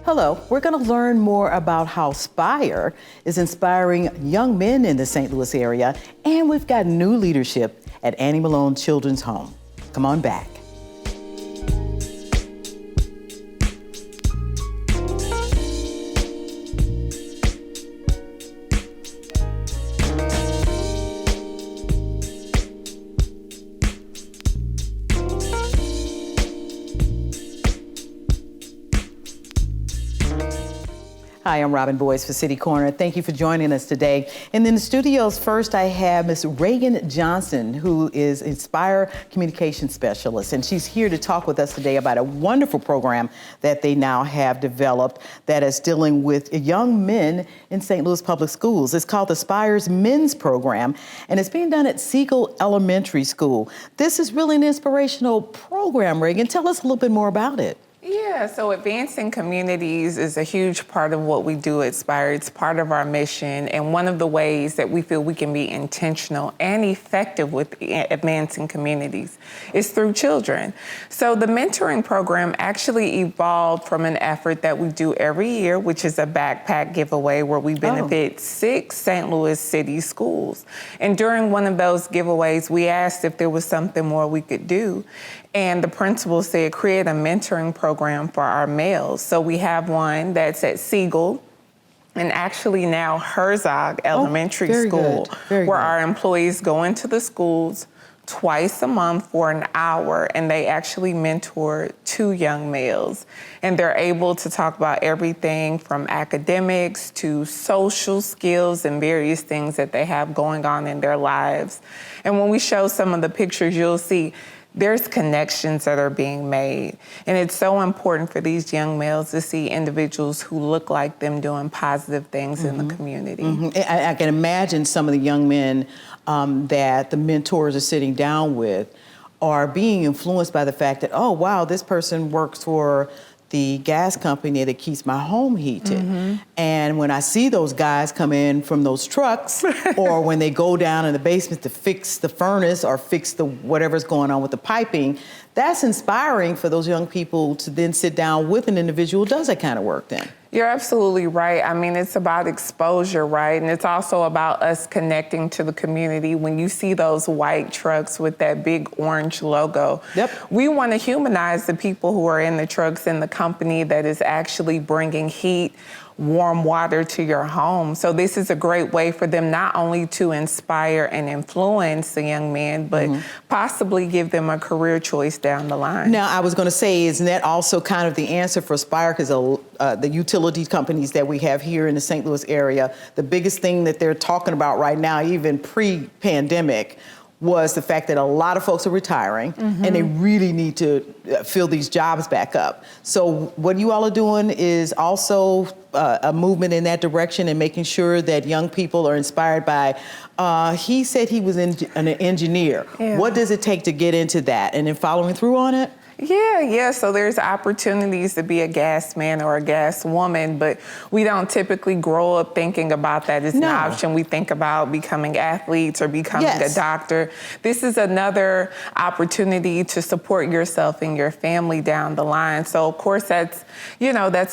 Hello, we're going to learn more about how Spire is inspiring young men in the St. Louis area, and we've got new leadership at Annie Malone Children's Home. Come on back. Hi, I'm Robin Boyce for City Corner. Thank you for joining us today. And in the studios, first I have Ms. Reagan Johnson, who is a Spire Communication Specialist, and she's here to talk with us today about a wonderful program that they now have developed that is dealing with young men in St. Louis Public Schools. It's called the Spires Men's Program, and it's being done at Siegel Elementary School. This is really an inspirational program, Reagan. Tell us a little bit more about it. Yeah, so advancing communities is a huge part of what we do at Spire. It's part of our mission, and one of the ways that we feel we can be intentional and effective with advancing communities is through children. So the mentoring program actually evolved from an effort that we do every year, which is a backpack giveaway where we benefit 6 St. Louis City schools. And during one of those giveaways, we asked if there was something more we could do. And the principal said, create a mentoring program for our males. So we have one that's at Siegel and actually now Herzog Elementary School, where our employees go into the schools twice a month for an hour, and they actually mentor 2 young males. And they're able to talk about everything from academics to social skills and various things that they have going on in their lives. And when we show some of the pictures, you'll see there's connections that are being made. And it's so important for these young males to see individuals who look like them doing positive things in the community. I can imagine some of the young men that the mentors are sitting down with are being influenced by the fact that, oh, wow, this person works for the gas company that keeps my home heated. And when I see those guys come in from those trucks, or when they go down in the basement to fix the furnace or fix the whatever's going on with the piping, that's inspiring for those young people to then sit down with an individual who does that kind of work then. You're absolutely right. I mean, it's about exposure, right? And it's also about us connecting to the community. When you see those white trucks with that big orange logo, we want to humanize the people who are in the trucks and the company that is actually bringing heat, warm water to your home. So this is a great way for them not only to inspire and influence the young men, but possibly give them a career choice down the line. Now, I was going to say, isn't that also kind of the answer for Spire? Because the utility companies that we have here in the St. Louis area, the biggest thing that they're talking about right now, even pre-pandemic, was the fact that a lot of folks are retiring and they really need to fill these jobs back up. So what you all are doing is also a movement in that direction and making sure that young people are inspired by, he said he was an engineer. What does it take to get into that? And then following through on it? Yeah. So there's opportunities to be a gas man or a gas woman, but we don't typically grow up thinking about that as an option. We think about becoming athletes or becoming a doctor. This is another opportunity to support yourself and your family down the line. So of course that's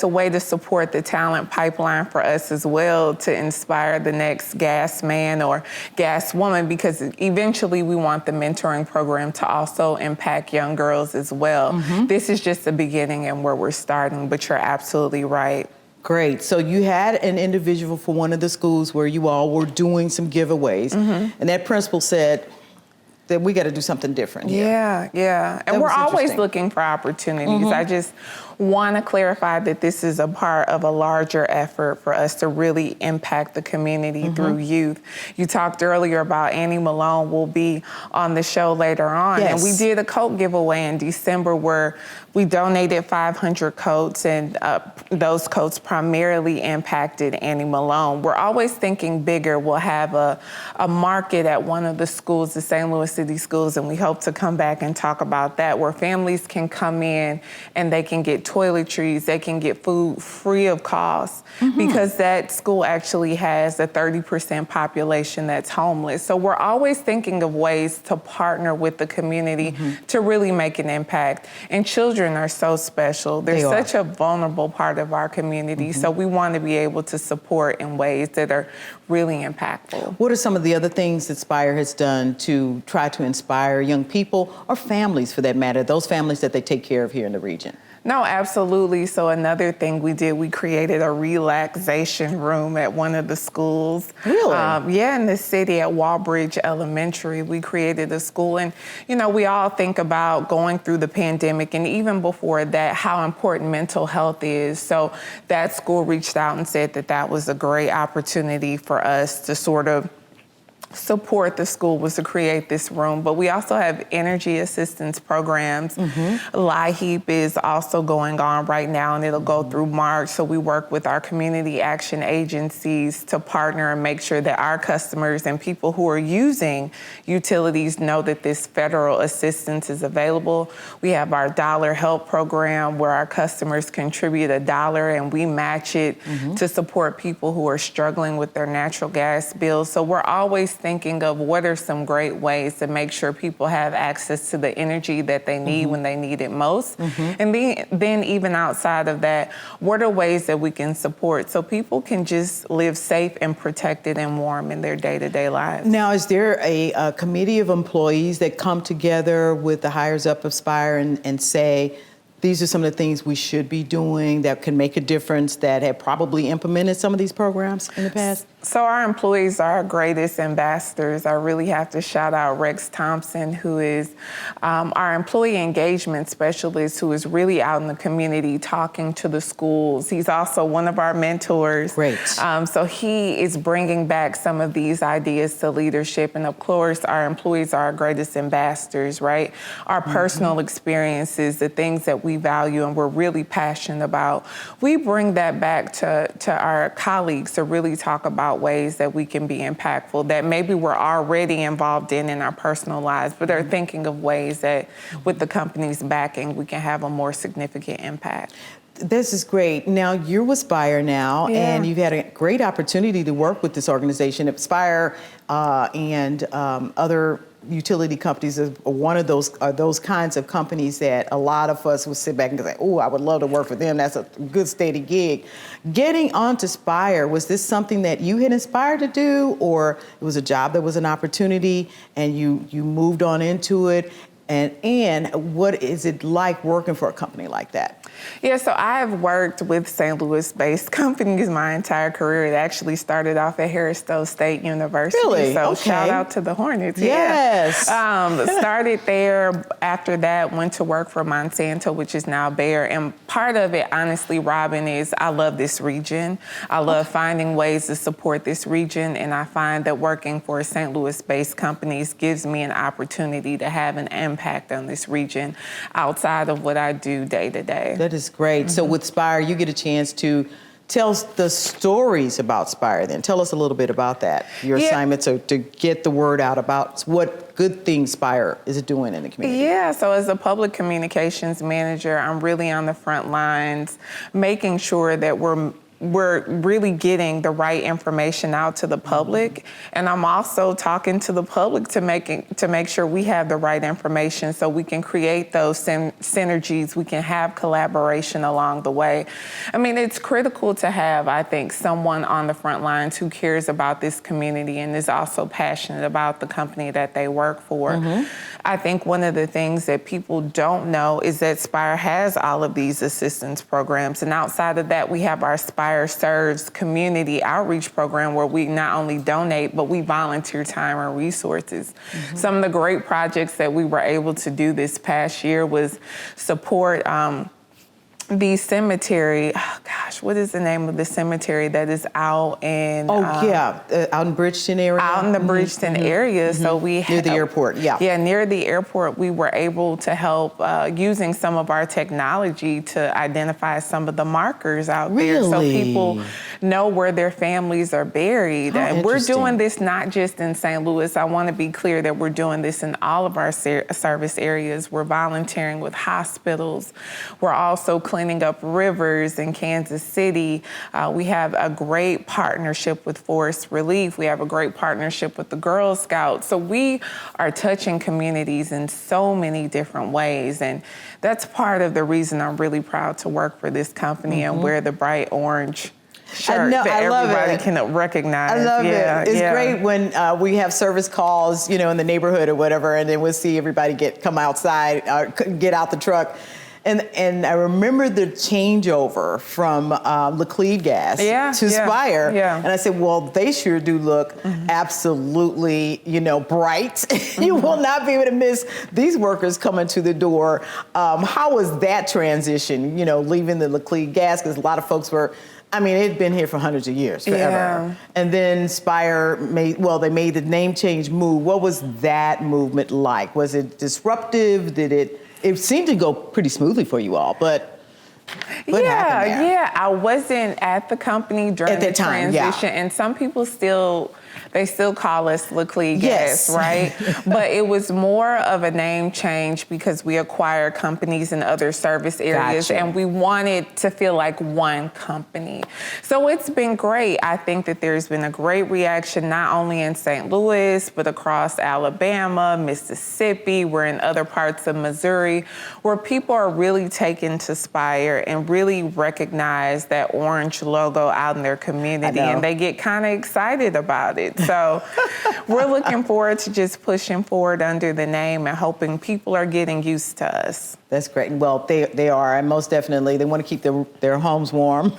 a way to support the talent pipeline for us as well, to inspire the next gas man or gas woman, because eventually we want the mentoring program to also impact young girls as well. This is just the beginning and where we're starting, but you're absolutely right. Great. So you had an individual for one of the schools where you all were doing some giveaways, and that principal said that we got to do something different here. Yeah. And we're always looking for opportunities. I just want to clarify that this is a part of a larger effort for us to really impact the community through youth. You talked earlier about Annie Malone will be on the show later on. And we did a coat giveaway in December where we donated 500 coats, and those coats primarily impacted Annie Malone. We're always thinking bigger. We'll have a market at one of the schools, the St. Louis City schools, and we hope to come back and talk about that, where families can come in and they can get toiletries, they can get food free of cost because that school actually has a 30% population that's homeless. So we're always thinking of ways to partner with the community to really make an impact. And children are so special. They're such a vulnerable part of our community. So we want to be able to support in ways that are really impactful. What are some of the other things that Spire has done to try to inspire young people, or families for that matter, those families that they take care of here in the region? No, absolutely. So another thing we did, we created a relaxation room at one of the schools. Really? Yeah, in the city at Walbridge Elementary, we created a school. And, you know, we all think about going through the pandemic, and even before that, how important mental health is. So that school reached out and said that that was a great opportunity for us to sort of support the school, was to create this room. But we also have energy assistance programs. LIHEAP is also going on right now, and it'll go through March. So we work with our community action agencies to partner and make sure that our customers and people who are using utilities know that this federal assistance is available. We have our Dollar Help program where our customers contribute $1 and we match it to support people who are struggling with their natural gas bills. So we're always thinking of what are some great ways to make sure people have access to the energy that they need when they need it most. And then even outside of that, what are ways that we can support so people can just live safe and protected and warm in their day-to-day lives. Now, is there a committee of employees that come together with the hires up of Spire and say, these are some of the things we should be doing that can make a difference, that have probably implemented some of these programs in the past? So our employees are our greatest ambassadors. I really have to shout out Rex Thompson, who is our employee engagement specialist, who is really out in the community talking to the schools. He's also one of our mentors. Great. So he is bringing back some of these ideas to leadership. And of course, our employees are our greatest ambassadors, right? Our personal experiences, the things that we value and we're really passionate about. We bring that back to our colleagues to really talk about ways that we can be impactful, that maybe we're already involved in our personal lives, but are thinking of ways that with the company's backing, we can have a more significant impact. This is great. Now, you're with Spire now, and you've had a great opportunity to work with this organization. At Spire and other utility companies are one of those kinds of companies that a lot of us would sit back and say, oh, I would love to work for them. That's a good steady gig. Getting onto Spire, was this something that you had inspired to do, or it was a job that was an opportunity and you moved on into it? And what is it like working for a company like that? Yeah, so I've worked with St. Louis-based companies my entire career. It actually started off at Harris-Stowe State University. Really? So Okay. shout out to the Hornets. Yes. Yeah. Started there. After that, went to work for Monsanto, which is now Bayer. And part of it, honestly, Robin, is I love this region. I love finding ways to support this region. And I find that working for St. Louis-based companies gives me an opportunity to have an impact on this region outside of what I do day to day. That is great. So with Spire, you get a chance to tell the stories about Spire then. Tell us a little bit about that, your assignment to get the word out about what good things Spire is doing in the community. Yeah, so as a public communications manager, I'm really on the front lines, making sure that we're really getting the right information out to the public. And I'm also talking to the public to make sure we have the right information so we can create those synergies, we can have collaboration along the way. I mean, it's critical to have, I think, someone on the front lines who cares about this community and is also passionate about the company that they work for. I think one of the things that people don't know is that Spire has all of these assistance programs. And outside of that, we have our Spire Serves community outreach program where we not only donate, but we volunteer time and resources. Some of the great projects that we were able to do this past year was support the cemetery. Oh gosh, what is the name of the cemetery that is out in? Out in Bridgeton area. Out in the Bridgeton area. So we near the airport. Yeah, near the airport. We were able to help using some of our technology to identify some of the markers out there, so people know where their families are buried. How And we're interesting. doing this not just in St. Louis. I want to be clear that we're doing this in all of our service areas. We're volunteering with hospitals. We're also cleaning up rivers in Kansas City. We have a great partnership with Forest Relief. We have a great partnership with the Girl Scouts. So we are touching communities in so many different ways. And that's part of the reason I'm really proud to work for this company and wear the bright orange shirt that everybody can recognize. I love it. It's great when we have service calls, in the neighborhood or whatever, and then we'll see everybody come outside, get out the truck. And I remember the changeover from Laclede gas to Spire. Yeah. And I said, well, they sure do look absolutely, bright. You will not be able to miss these workers coming to the door. How was that transition, leaving the Laclede gas? Because a lot of folks were, it had been here for hundreds of years, forever. Yeah. And then Spire they made the name change move. What was that movement like? Was it disruptive? It seemed to go pretty smoothly for you all, but what happened there? Yeah, I wasn't at the company during the transition, and some people still call us Laclede Gas, right? But it was more of a name change because we acquired companies in other service areas, and we wanted to feel like one company. So it's been great. I think that there's been a great reaction, not only in St. Louis, but across Alabama, Mississippi. We're in other parts of Missouri, where people are really taken to Spire and really recognize that orange logo out in their community, and they get kind of excited about it. So we're looking forward to just pushing forward under the name and hoping people are getting used to us. That's great. Well, they are, and most definitely they want to keep their homes warm,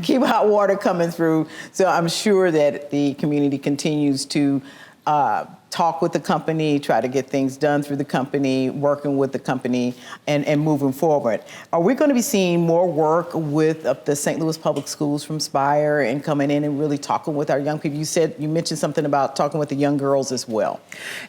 keep hot water coming through. So I'm sure that the community continues to talk with the company, try to get things done through the company, working with the company, and moving forward. Are we going to be seeing more work with the St. Louis Public Schools from Spire and coming in and really talking with our young people? You mentioned something about talking with the young girls as well.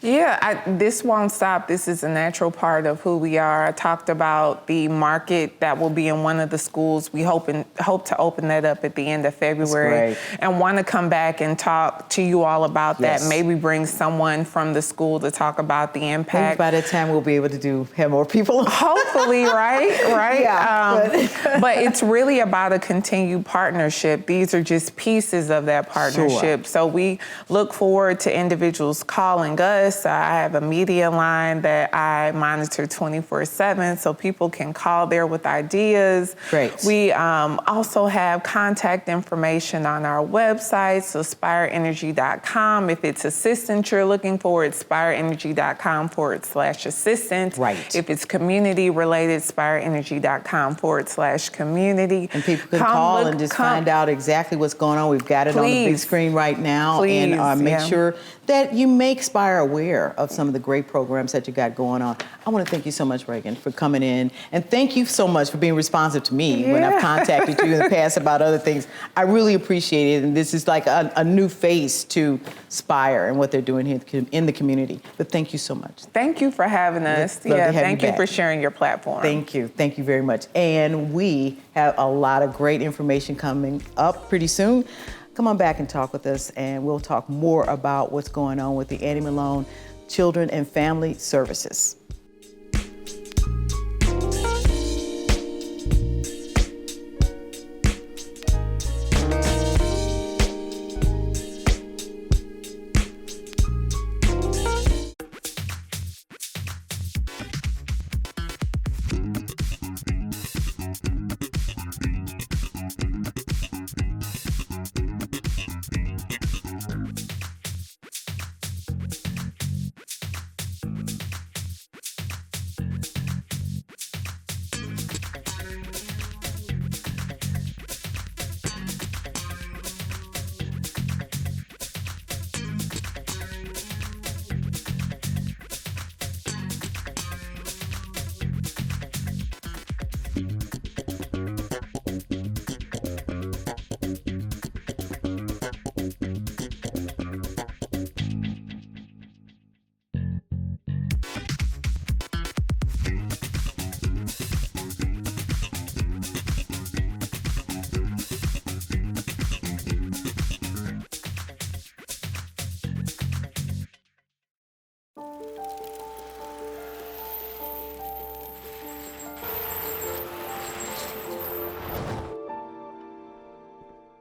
Yeah, this won't stop. This is a natural part of who we are. I talked about the market that will be in one of the schools. We hope to open that up at the end of February, and want to come back and talk to you all about that. Maybe bring someone from the school to talk about the impact. Maybe by that time we'll be able to have more people. Hopefully, right? Yeah, but it's really about a continued partnership. These are just pieces of that partnership. Sure. So we look forward to individuals calling us. I have a media line that I monitor 24/7, so people can call there with ideas. Great. We also have contact information on our website, so spireenergy.com. If it's assistance you're looking for, it's spireenergy.com/assistance. Right. If it's community related, spireenergy.com/community. And people can call and just find out exactly what's going on. We've got it on the big screen right now. And make sure that you make Spire aware of some of the great programs that you got going on. I want to thank you so much, Reagan, for coming in. And thank you so much for being responsive to me when I've contacted you in the past about other things. I really appreciate it. And this is like a new face to Spire and what they're doing here in the community. But thank you so much. Thank you for having us. Thank you for sharing your platform. Thank you. Thank you very much. And we have a lot of great information coming up pretty soon. Come on back and talk with us, and we'll talk more about what's going on with the Annie Malone Children and Family Services.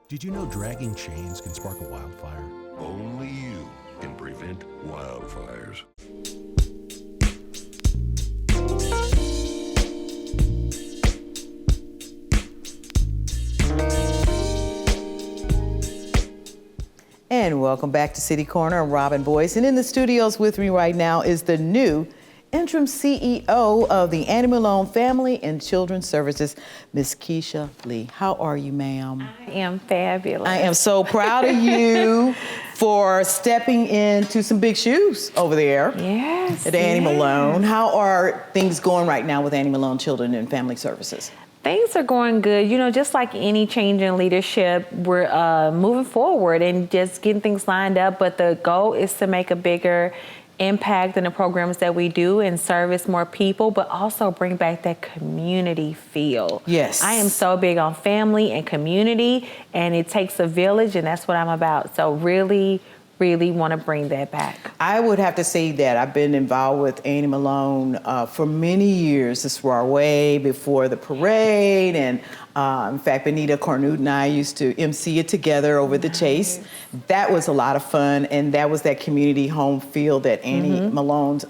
Did you know dragging chains can spark a wildfire? Only you can prevent wildfires. And welcome back to City Corner. I'm Robin Boyce, and in the studios with me right now is the new interim CEO of the Annie Malone Family and Children's Services, Miss Keisha Lee. How are you, ma'am? I am fabulous. I am so proud of you for stepping into some big shoes over there at Annie Malone. How are things going right now with Annie Malone Children and Family Services? Things are going good. You know, just like any change in leadership, we're moving forward and just getting things lined up. But the goal is to make a bigger impact in the programs that we do and service more people, but also bring back that community feel. Yes. I am so big on family and community, and it takes a village, and that's what I'm about. So really want to bring that back. I would have to say that I've been involved with Annie Malone for many years. This was way before the parade, and in fact, Benita Cornute and I used to MC it together over the Chase. That was a lot of fun, and that was that community home feel that Annie Malone's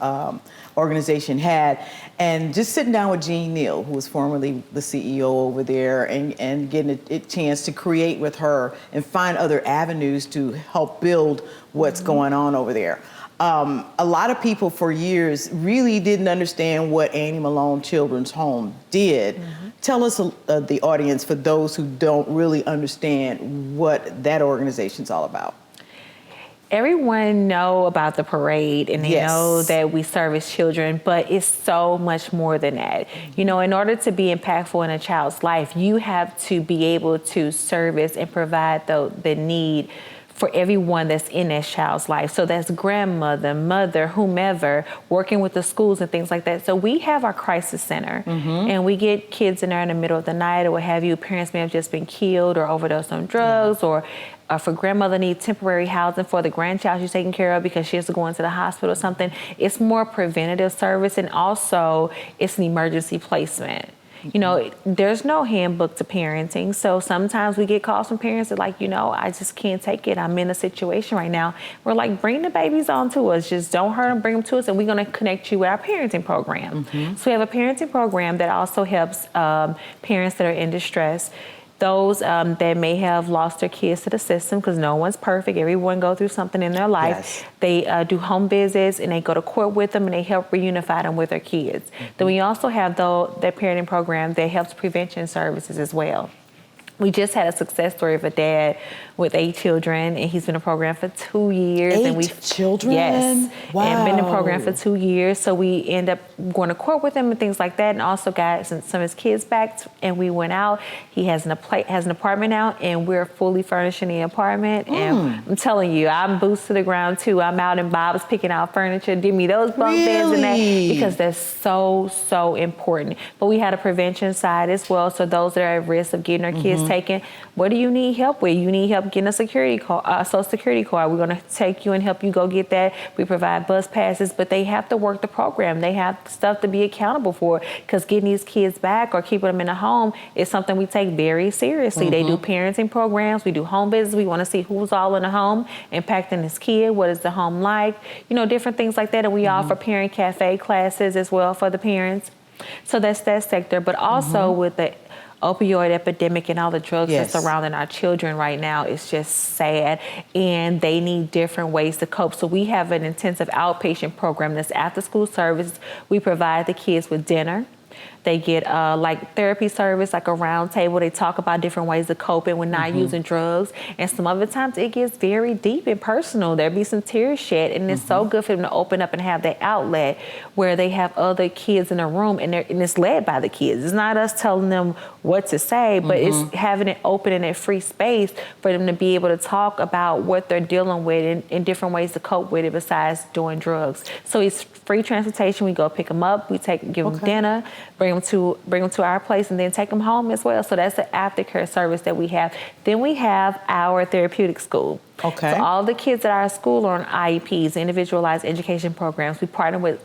organization had. And just sitting down with Jean Neal, who was formerly the CEO over there, and getting a chance to create with her and find other avenues to help build what's going on over there. A lot of people for years really didn't understand what Annie Malone Children's Home did. Tell us, the audience, for those who don't really understand what that organization's all about. Everyone know about the parade and they know that we service children, but it's so much more than that. You know, in order to be impactful in a child's life, you have to be able to service and provide the need for everyone that's in that child's life. So that's grandmother, mother, whomever, working with the schools and things like that. So we have our crisis center, and we get kids in there in the middle of the night or what have you. Parents may have just been killed or overdosed on drugs, or for grandmother needs temporary housing for the grandchild she's taking care of because she has to go into the hospital or something. It's more preventative service, and also it's an emergency placement. You know, there's no handbook to parenting. So sometimes we get calls from parents that are like, you know, I just can't take it. I'm in a situation right now. We're like, bring the babies on to us. Just don't hurt them, bring them to us, and we're going to connect you with our parenting program. So we have a parenting program that also helps parents that are in distress. Those that may have lost their kids to the system, because no one's perfect. Everyone go through something in their life. They do home visits, and they go to court with them, and they help reunify them with their kids. Then we also have that parenting program that helps prevention services as well. We just had a success story of a dad with 8 children, and he's been in the program for 2 years. 8 children? Yes. Wow. And been in the program for 2 years. So we end up going to court with him and things like that, and also got some of his kids back, and we went out. He has an apartment now, and we're fully furnishing the apartment. And I'm telling you, I'm boots to the ground too. I'm out in Bob's picking out furniture, give me those bunk beds and that, because that's so important. But we had a prevention side as well. So those that are at risk of getting their kids taken, what do you need help with? You need help getting a security card, social security card. We're going to take you and help you go get that. We provide bus passes, but they have to work the program. They have stuff to be accountable for, because getting these kids back or keeping them in a home is something we take very seriously. They do parenting programs. We do home visits. We want to see who's all in the home impacting this kid. What is the home like? You know, different things like that. And we offer parent cafe classes as well for the parents. So that's that sector. But also with the opioid epidemic and all the drugs that's surrounding our children right now, is just sad, and they need different ways to cope. So we have an intensive outpatient program that's after school service. We provide the kids with dinner. They get like therapy service, like a round table. They talk about different ways of coping when not using drugs. And some of the times it gets very deep and personal. There'll be some tears shed, and it's so good for them to open up and have that outlet where they have other kids in a room, and it's led by the kids. It's not us telling them what to say, but it's having it open in that free space for them to be able to talk about what they're dealing with and different ways to cope with it besides doing drugs. So it's free transportation. We go pick them up. We give them dinner, bring them to our place, and then take them home as well. So that's the aftercare service that we have. Then we have our Therapeutic School. Okay. So all the kids at our school are on IEPs, individualized education programs. We partner with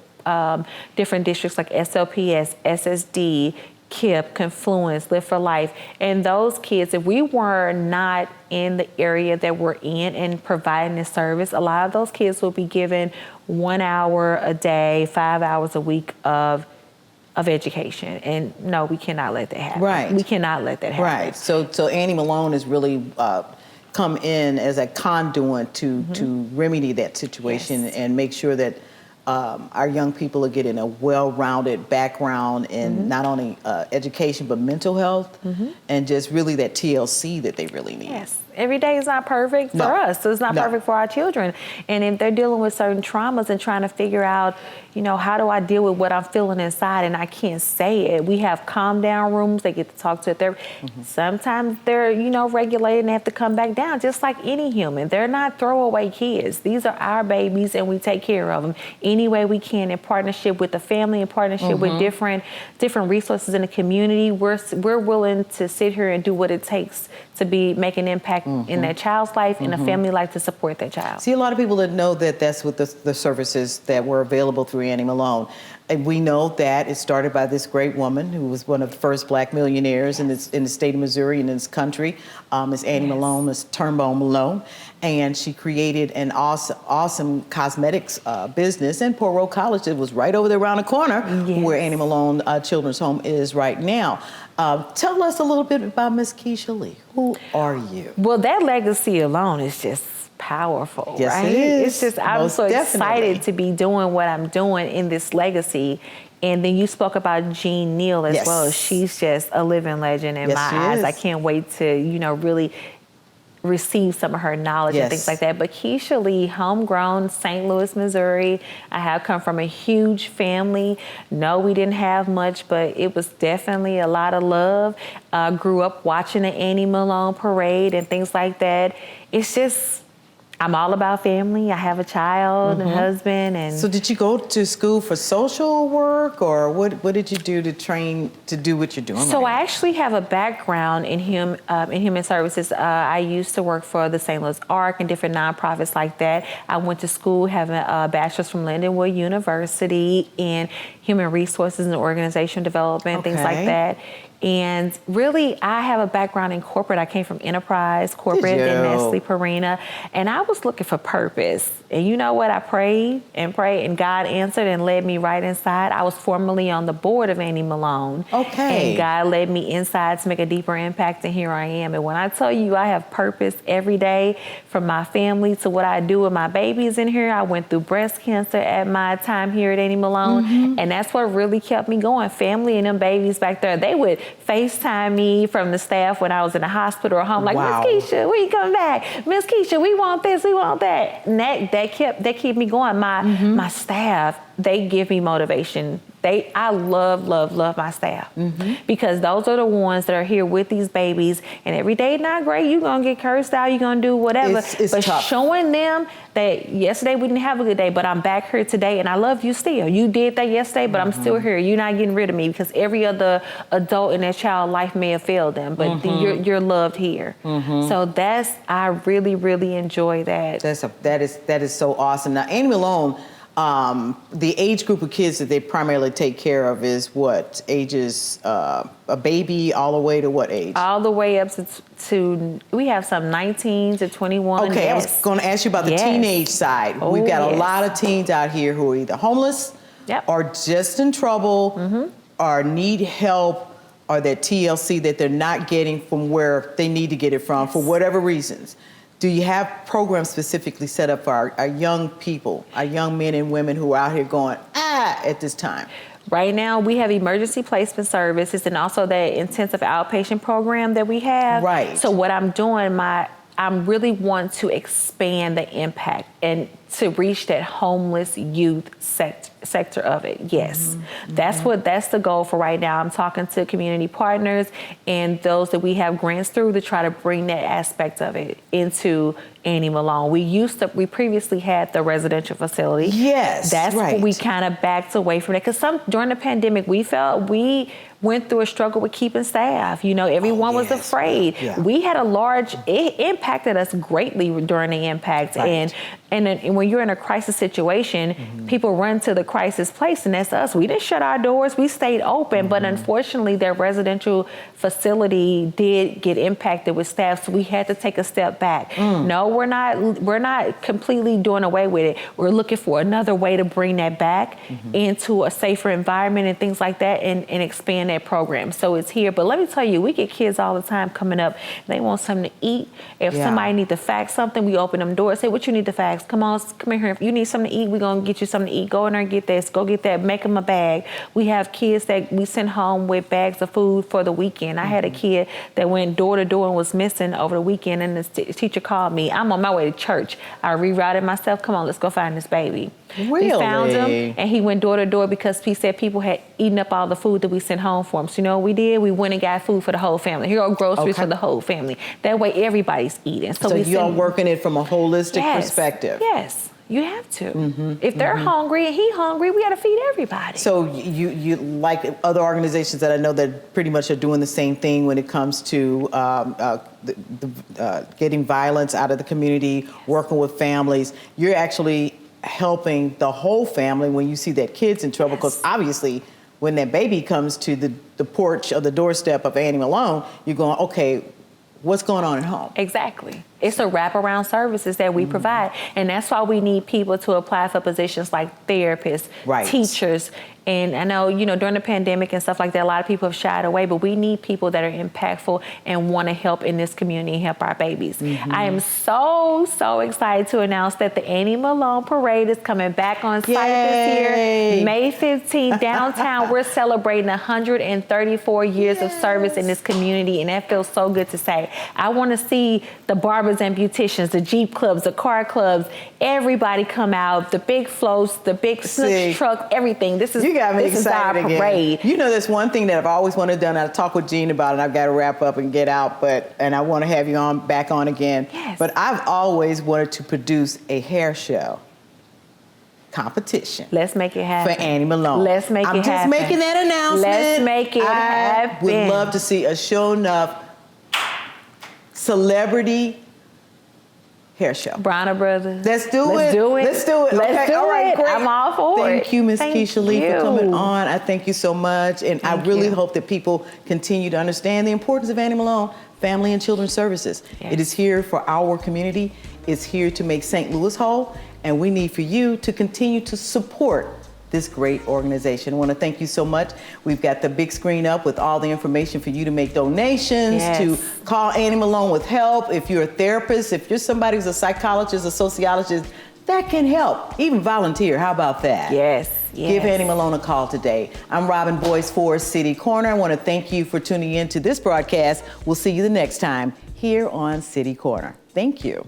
different districts like SLPS, SSD, KIPP, Confluence, Live for Life. And those kids, if we were not in the area that we're in and providing this service, a lot of those kids will be given 1 hour a day, 5 hours a week of education. And no, we cannot let that happen. Right. We cannot let that happen. Right. So Annie Malone has really come in as a conduit to remedy that situation and make sure that our young people are getting a well-rounded background in not only education but mental health and just really that TLC that they really need. Yes. Every day is not perfect for us, so it's not perfect for our children. And if they're dealing with certain traumas and trying to figure out, you know, how do I deal with what I'm feeling inside and I can't say it. We have calm down rooms. They get to talk to their sometimes they're, you know, regulated and they have to come back down just like any human. They're not throwaway kids. These are our babies and we take care of them any way we can in partnership with the family, in partnership with different resources in the community. We're willing to sit here and do what it takes to make an impact in their child's life and a family life to support their child. See, a lot of people that know that that's what the services that were available through Annie Malone. And we know that it started by this great woman who was one of the first Black millionaires in the state of Missouri and in this country. Miss Annie Malone, Miss Turnbull Malone. And she created an awesome cosmetics business in Port Royal College that was right over there around the corner where Annie Malone Children's Home is right now. Tell us a little bit about Miss Keisha Lee. Who are you? Well, that legacy alone is just powerful, yes, right? It is. It's just, I'm Most so definitely. excited to be doing what I'm doing in this legacy. And then you spoke about Jean Neal as well. She's just a living legend in my eyes. I can't wait to, you know, really receive some of her knowledge and things like that. But Keisha Lee, homegrown, St. Louis, Missouri. I have come from a huge family. No, we didn't have much, but it was definitely a lot of love. Grew up watching the Annie Malone parade and things like that. It's just, I'm all about family. I have a child and husband. And so did you go to school for social work, or what did you do to train to do what you're doing? So I actually have a background in human services. I used to work for the St. Louis Arc and different nonprofits like that. I went to school having a bachelor's from Lindenwood University in human resources and organization development, things like that. And really, I have a background in corporate. I came from Enterprise, corporate, then Nestle, Purina, and I was looking for purpose. And you know what? I prayed, and God answered and led me right inside. I was formerly on the board of Annie Malone. And God led me inside to make a deeper impact, and here I am. And when I tell you I have purpose every day, from my family to what I do with my babies in here, I went through breast cancer at my time here at Annie Malone, and that's what really kept me going. Family and them babies back there, they would FaceTime me from the staff when I was in the hospital or home, like, Miss Keisha, when you coming back? Miss Keisha, we want this, we want that. And that kept me going. My staff, they give me motivation. I love my staff because those are the ones that are here with these babies, and every day not great. You're gonna get cursed out. You're gonna do whatever. It's but tough. Showing them that yesterday we didn't have a good day, but I'm back here today, and I love you still. You did that yesterday, but I'm still here. You're not getting rid of me, because every other adult in their child life may have failed them, but you're loved here. So I really enjoy that. That is so awesome. Now, Annie Malone, the age group of kids that they primarily take care of is what ages? A baby all the way to what age? All the way up to we have some 19 to 21. Okay, I was going to ask you about the teenage side. We've got a lot of teens out here who are either homeless or just in trouble or need help, or that TLC that they're not getting from where they need to get it from for whatever reasons. Do you have programs specifically set up for our young people, our young men and women who are out here going, at this time? Right now, we have emergency placement services and also that intensive outpatient program that we have. Right. So what I'm doing, I'm really want to expand the impact and to reach that homeless youth sector of it. Yes, that's the goal for right now. I'm talking to community partners and those that we have grants through to try to bring that aspect of it into Annie Malone. We previously had the residential facility. Yes, that's what we kind of backed away from that, because during the pandemic we felt we went through a struggle with keeping staff. You know, everyone was afraid. We had it impacted us greatly during the impact. And And then when you're in a crisis situation, people run to the crisis place, and that's us. We didn't shut our doors. We stayed open, but unfortunately, their residential facility did get impacted with staff, so we had to take a step back. No, we're not completely doing away with it. We're looking for another way to bring that back into a safer environment and things like that, and expand that program. So it's here. But let me tell you, we get kids all the time coming up. They want something to eat. If somebody needs to fax something, we open them doors, say, what you need to fax? Come in here. If you need something to eat, we're going to get you something to eat. Go in there and get this. Go get that. Make them a bag. We have kids that we send home with bags of food for the weekend. I had a kid that went door to door and was missing over the weekend, and the teacher called me. I'm on my way to church. I rerouted myself. Come on, let's go find this baby. Really? We found him, and he went door to door because he said people had eaten up all the food that we sent home for him. So you know what we did? We went and got food for the whole family. Here are groceries for the whole family. That way everybody's eating. So you're working it from a holistic perspective. Yes. You have to. If they're hungry and he's hungry, we got to feed everybody. So you like other organizations that I know that pretty much are doing the same thing when it comes to getting violence out of the community, working with families. You're actually helping the whole family when you see that kid's in trouble, because obviously when that baby comes to the porch or the doorstep of Annie Malone, you're going, okay, what's going on at home? Exactly. It's a wraparound services that we provide. And that's why we need people to apply for positions like therapists, teachers. And I know, during the pandemic and stuff like that, a lot of people have shied away, but we need people that are impactful and want to help in this community and help our babies. I am so, so excited to announce that the Annie Malone Parade is coming back on site this year. May 15th, downtown. We're celebrating 134 years of service in this community, and that feels so good to say. I want to see the barbers and beauticians, the Jeep clubs, the car clubs, everybody come out, the big floats, the big snook truck, everything. You got me excited our parade. Again. There's one thing that I've always wanted to do, and I talk with Jean about it, and I've got to wrap up and get out, and I want to have you back on again. Yes. But I've always wanted to produce a hair show competition. Let's make it happen. For Annie Malone. Let's make it happen. I'm just making that announcement. Let's make it happen. I would love to see a show enough celebrity hair show. Bronner Brothers. Let's do it. Let's do it. Let's do it. Let's do all right, it. great. I'm all for it. Thank you, Ms. Keisha Lee, for coming on. I thank you so much. And I really hope that people continue to understand the importance of Annie Malone Family and Children's Services. Yes. It is here for our community. It's here to make St. Louis whole. And we need for you to continue to support this great organization. I want to thank you so much. We've got the big screen up with all the information for you to make donations, to call Annie Malone with help. If you're a therapist, if you're somebody who's a psychologist, a sociologist, that can help. Even volunteer. How about that? Yes. Give Annie Malone a call today. I'm Robin Boyce for City Corner. I want to thank you for tuning in to this broadcast. We'll see you the next time here on City Corner. Thank you.